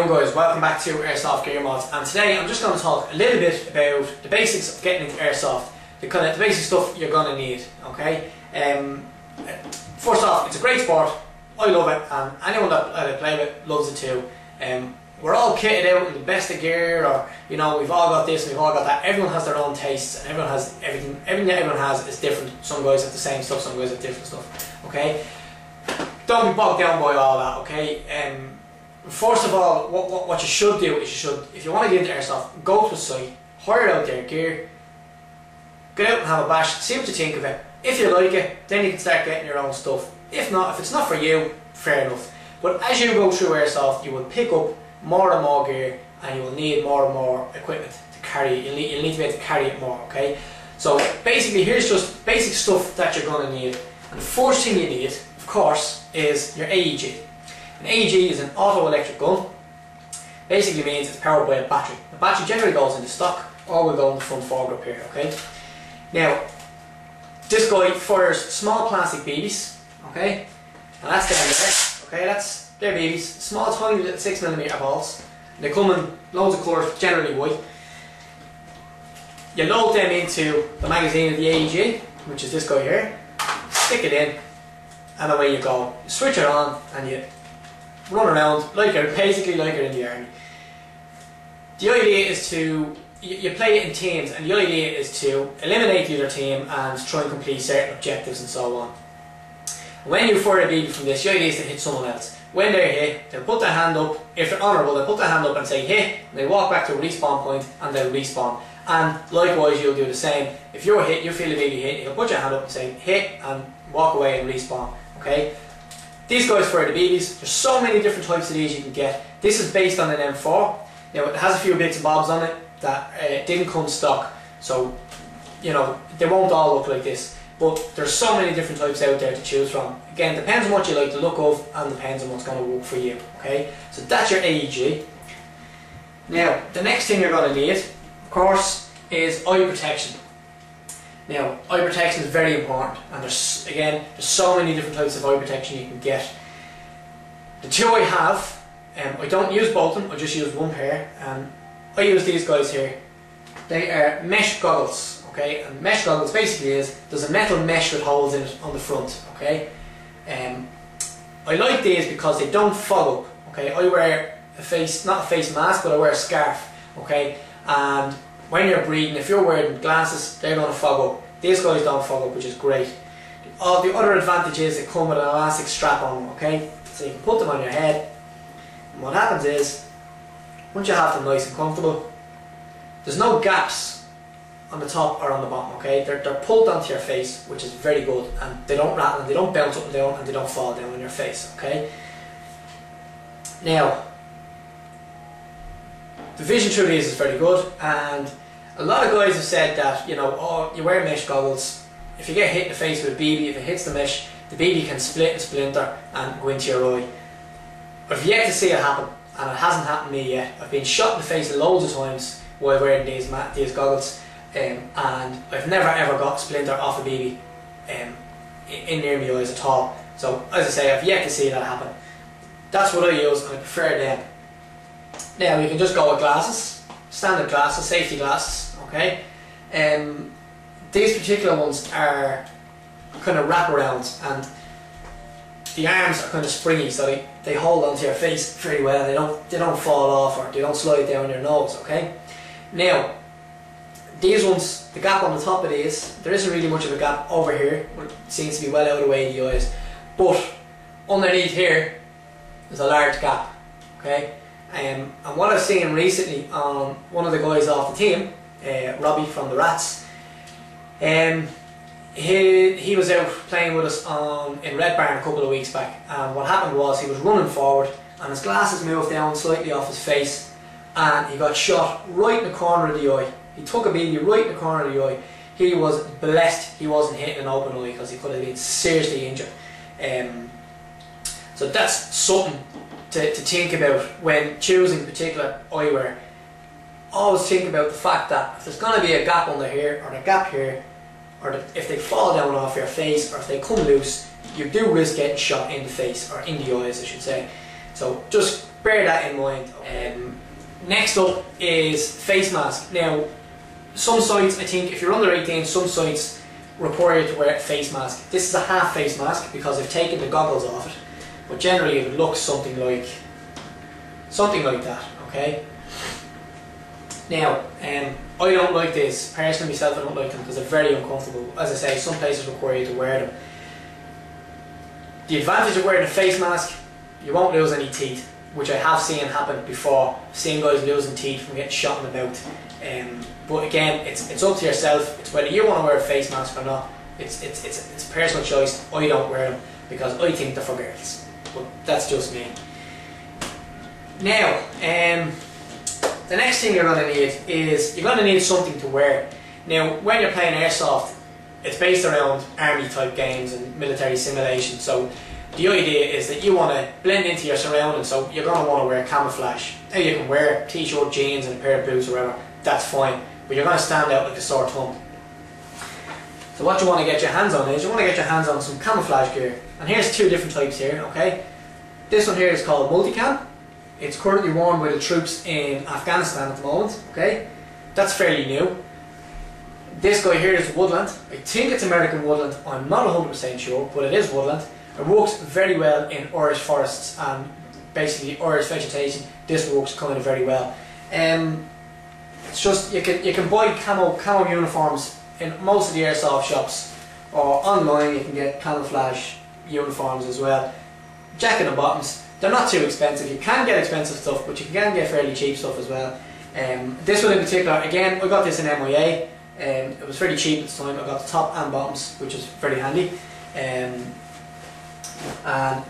doing, guys? Welcome back to AirsoftGearMods, and today I'm just going to talk a little bit about the basics of getting into Airsoft, the basic stuff you're going to need, okay? First off, it's a great sport, I love it, and anyone that I play with loves it too. We're all kitted out in the best of gear, or you know, we've all got this and we've all got that. Everyone has their own tastes, and everyone has everything that everyone has is different. Some guys have the same stuff, some guys have different stuff, okay? Don't be bogged down by all that, okay? First of all, what you should do is if you want to get into Airsoft, go to a site, hire out their gear, get out and have a bash, see what you think of it. If you like it, then you can start getting your own stuff. If not, if it's not for you, fair enough. But as you go through Airsoft, you will pick up more and more gear, and you will need more and more equipment to carry. You'll need to be able to carry it more, okay? So basically, here's just basic stuff that you're going to need. And the first thing you need, of course, is your AEG. An AEG is an auto electric gun. Basically means it's powered by a battery. The battery generally goes into stock, or will go in the front foregrip here, okay? Now, this guy fires small plastic BBs, okay? And that's down there, okay? They're BBs, small tiny little 6mm balls. They come in loads of colours, generally white. You load them into the magazine of the AEG, which is this guy here. Stick it in, and away you go. You switch it on, and you run around basically like you're in the army. The idea is to you play it in teams, and the idea is to eliminate the other team and try and complete certain objectives and so on. When you fire a BB from this, the idea is to hit someone else. When they're hit, they'll put their hand up. If they're honourable, they'll put their hand up and say hit, and they walk back to a respawn point and they'll respawn. And likewise, you'll do the same. If you're hit, you feel a BB hit, you'll put your hand up and say hit and walk away and respawn. Okay. These guys fire the BBs. There's so many different types of these you can get. This is based on an M4. Now it has a few bits and bobs on it that didn't come stock, so you know they won't all look like this. But there's so many different types out there to choose from. Again, depends on what you like the look of, and depends on what's going to work for you. Okay, so that's your AEG. Now the next thing you're going to need, of course, is eye protection. Now, eye protection is very important, and there's so many different types of eye protection you can get. The two I have, I don't use both of them, I just use one pair, and I use these guys here. They are mesh goggles, okay? And mesh goggles basically there's a metal mesh with holes in it on the front, okay? I like these because they don't fog up, okay? I wear not a face mask, but I wear a scarf, okay? And when you're breathing, if you're wearing glasses, they're going to fog up. These guys don't fog up, which is great. All the other advantage is they come with an elastic strap on them, okay? So you can put them on your head. And what happens is, once you have them nice and comfortable, there's no gaps on the top or on the bottom, okay? They're pulled onto your face, which is very good, and they don't rattle, and they don't bounce up and down, and they don't fall down on your face, okay? Now, the vision through these is very good, and a lot of guys have said that, you know, oh, you wear mesh goggles, if you get hit in the face with a BB, if it hits the mesh, the BB can split and splinter and go into your eye. I've yet to see it happen, and it hasn't happened to me yet. I've been shot in the face loads of times while wearing these goggles, and I've never ever got a splinter off a BB in near my eyes at all. So, as I say, I've yet to see that happen. That's what I use, and I prefer them. Now, you can just go with glasses, standard glasses, safety glasses, okay? These particular ones are kind of wraparounds, and the arms are kind of springy, so they hold onto your face very well. They don't fall off, or they don't slide down your nose, okay? Now, these ones, the gap on the top of these, there isn't really much of a gap over here. It seems to be well out of the way of the eyes, but underneath here there's a large gap, okay? And what I've seen recently on one of the guys off the team, Robbie from the Rats, he was out playing with us in Red Barn a couple of weeks back, and what happened was he was running forward and his glasses moved down slightly off his face, and he got shot right in the corner of the eye. He took a BB right in the corner of the eye. He was blessed he wasn't hit an open eye, because he could have been seriously injured. So that's something to think about when choosing particular eyewear. Always think about the fact that if there's going to be a gap under here, or a gap here, or if they fall down off your face, or if they come loose, you do risk getting shot in the face, or in the eyes I should say. So just bear that in mind. Next up is face mask. Now, some sites, I think, if you're under 18, some sites require you to wear a face mask. This is a half face mask because they've taken the goggles off it, but generally it looks something like that. Okay. Now, I don't like this personally myself. I don't like them because they're very uncomfortable. As I say, some places require you to wear them. The advantage of wearing a face mask, you won't lose any teeth, which I have seen happen before. Seen guys losing teeth from getting shot in the mouth. But again, it's up to yourself. It's whether you want to wear a face mask or not. It's personal choice. I don't wear them because I think they're for girls. But that's just me. Now, the next thing you're going to need is you're going to need something to wear. Now, when you're playing Airsoft, it's based around army type games and military simulation. So the idea is that you want to blend into your surroundings, so you're going to want to wear camouflage. Now you can wear t-shirt, jeans and a pair of boots or whatever, that's fine, but you're going to stand out like a sore thumb. So what you want to get your hands on is, you want to get your hands on some camouflage gear. And here's two different types here, okay? This one here is called multicam. It's currently worn by the troops in Afghanistan at the moment, okay? That's fairly new. This guy here is woodland. I think it's American woodland, I'm not 100% sure, but it is woodland. It works very well in Irish forests and basically Irish vegetation. This works kind of very well. It's just you can buy camo uniforms in most of the airsoft shops, or online you can get camouflage uniforms as well. Jacket and bottoms. They're not too expensive. You can get expensive stuff, but you can get fairly cheap stuff as well. This one in particular, again, I got this in MIA. It was fairly cheap at the time. I got the top and bottoms, which is very handy. And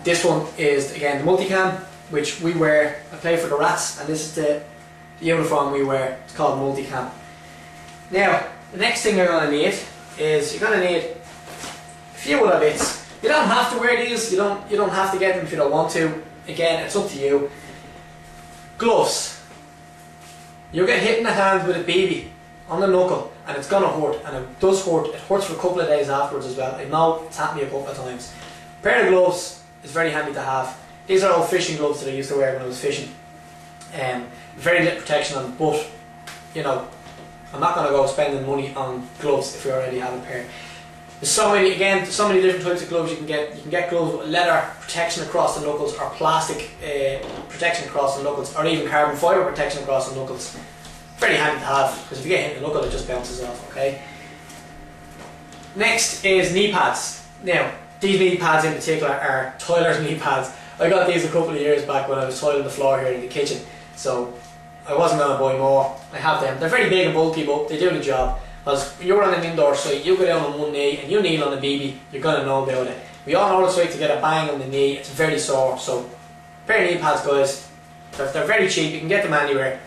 this one is again the multicam, which we wear. I play for the Rats, and this is the uniform we wear. It's called multicam. Now, the next thing you're going to need is you're going to need a few other bits. You don't have to wear these. You don't have to get them if you don't want to. Again, it's up to you. Gloves. You'll get hit in the hand with a BB on the knuckle, and it's gonna hurt, and it does hurt. It hurts for a couple of days afterwards as well. I know it's happened me a couple of times. A pair of gloves is very handy to have. These are old fishing gloves that I used to wear when I was fishing. Very little protection on them, but you know, I'm not gonna go spending money on gloves if you already have a pair. There's so many different types of gloves you can get. You can get gloves with leather protection across the knuckles, or plastic protection across the knuckles, or even carbon fibre protection across the knuckles. Very handy to have, because if you get hit in the knuckle it just bounces off, okay? Next is knee pads. Now, these knee pads in particular are Tyler's knee pads. I got these a couple of years back when I was tiling the floor here in the kitchen, so I wasn't going to buy more. I have them. They're very big and bulky, but they do the job. Because when you're on an indoor site, you go down on one knee and you kneel on a BB, you're going to know about it. We all know what it's like to get a bang on the knee. It's very sore. So, pair of knee pads, guys. They're very cheap. You can get them anywhere.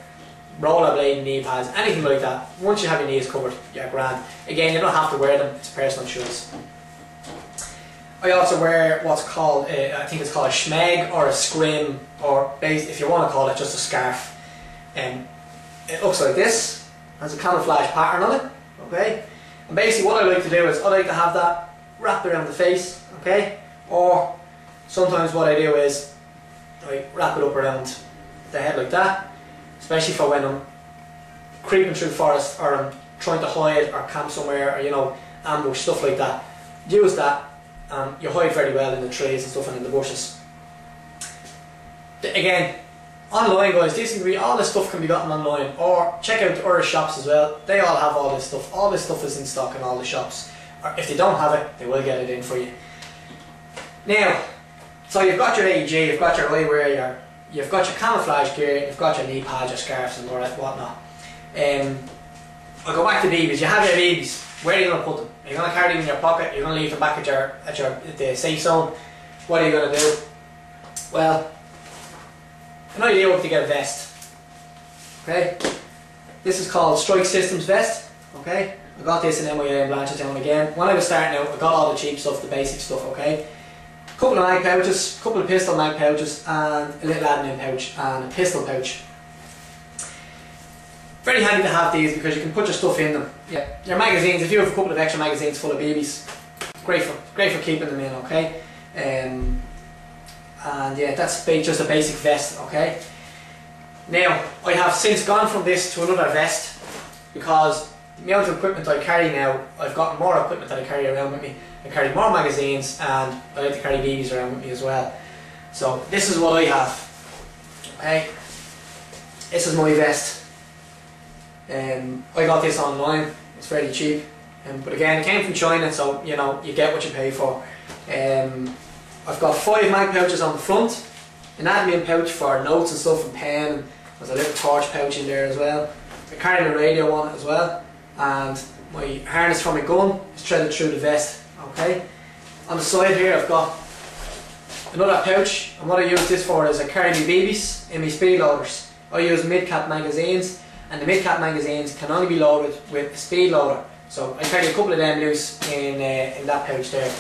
Rollerblade knee pads, anything like that. Once you have your knees covered, you're grand. Again, you don't have to wear them. It's personal choice. I also wear what's called, I think it's called a schmeg or a scrim, or if you want to call it, just a scarf. It looks like this. Has a camouflage pattern on it. Okay, and basically what I like to do is I like to have that wrapped around the face, okay, or sometimes what I do is I wrap it up around the head like that, especially for when I'm creeping through forest, or I'm trying to hide or camp somewhere, or you know, ambush, stuff like that. Use that, and you hide very well in the trees and stuff and in the bushes. Again, online, guys, all this stuff can be gotten online, or check out the Irish shops as well. They all have all this stuff. All this stuff is in stock in all the shops. Or if they don't have it, they will get it in for you. Now, so you've got your AEG, you've got your eyewear, you've got your camouflage gear, you've got your knee pads, your scarves and whatnot. I'll go back to BBs. You have your BBs. Where are you going to put them? Are you going to carry them in your pocket? Are you going to leave them back at the safe zone? What are you going to do? Well, an idea would be to get a vest. Okay, this is called Strike Systems vest. Okay, I got this in MIA in Blanchardstown again. When I was starting out, I got all the cheap stuff, the basic stuff. Okay, a couple of mag pouches, a couple of pistol mag pouches, and a little admin pouch and a pistol pouch. Very handy to have these because you can put your stuff in them. Yeah, your magazines. If you have a couple of extra magazines full of BBs, great for keeping them in. Okay, And yeah, that's just a basic vest, okay? Now, I have since gone from this to another vest because the amount of equipment I carry now, I've got more equipment that I carry around with me. I carry more magazines and I like to carry BBs around with me as well. So this is what I have, okay? This is my vest. I got this online, it's fairly cheap. But again, it came from China, so you know, you get what you pay for. I've got 5 mag pouches on the front, an admin pouch for notes and stuff and pen. There's a little torch pouch in there as well. I carry my radio on it as well, and my harness for my gun is threaded through the vest. Okay. On the side here, I've got another pouch, and what I use this for is I carry my BBs in my speed loaders. I use mid-cap magazines, and the mid-cap magazines can only be loaded with a speed loader. So I carry a couple of them loose in that pouch there.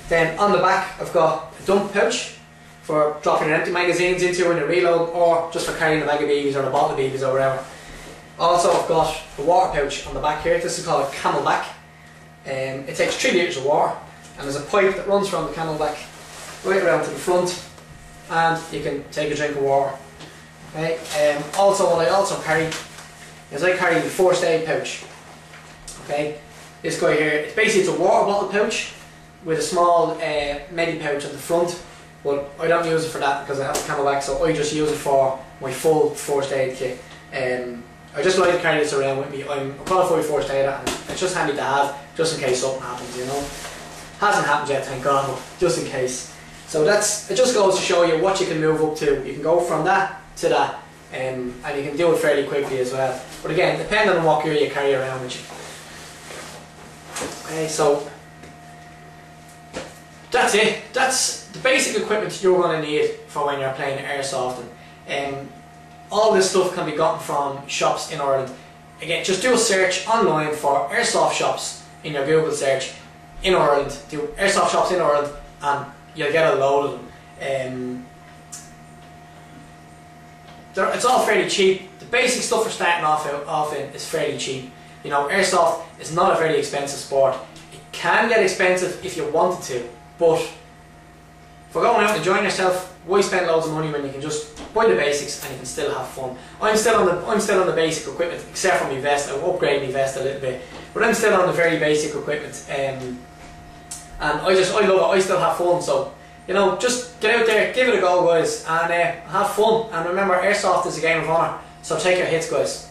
Then on the back I've got a dump pouch for dropping your empty magazines into when you reload, or just for carrying a bag of BBs or a bottle of BBs or whatever. Also I've got a water pouch on the back here. This is called a Camelback. It takes 3 litres of water, and there's a pipe that runs from the Camelback right around to the front, and you can take a drink of water. Okay. Also what I also carry is I carry the first aid pouch. Okay, this guy here, it's a water bottle pouch with a small medi pouch on the front, but I don't use it for that because I have a Camelback, so I just use it for my full first aid kit. I just like to carry this around with me. I'm a qualified first aider, and it's just handy to have, just in case something happens, you know. Hasn't happened yet, thank God, but just in case. So it just goes to show you what you can move up to. You can go from that to that, and you can do it fairly quickly as well. But again, depending on what gear you carry around with you. Okay, so that's it. That's the basic equipment you're going to need for when you're playing airsoft. And all this stuff can be gotten from shops in Ireland. Again, just do a search online for airsoft shops in your Google search in Ireland. Do airsoft shops in Ireland, and you'll get a load of them. It's all fairly cheap. The basic stuff for starting off in is fairly cheap. You know, airsoft is not a very expensive sport. It can get expensive if you wanted to, but for going out and enjoying yourself, why spend loads of money when you can just buy the basics and you can still have fun? I'm still on the basic equipment, except for my vest. I've upgraded my vest a little bit, but I'm still on the very basic equipment. And I love it. I still have fun. So you know, just get out there, give it a go, guys, and have fun. And remember, airsoft is a game of honour. So take your hits, guys.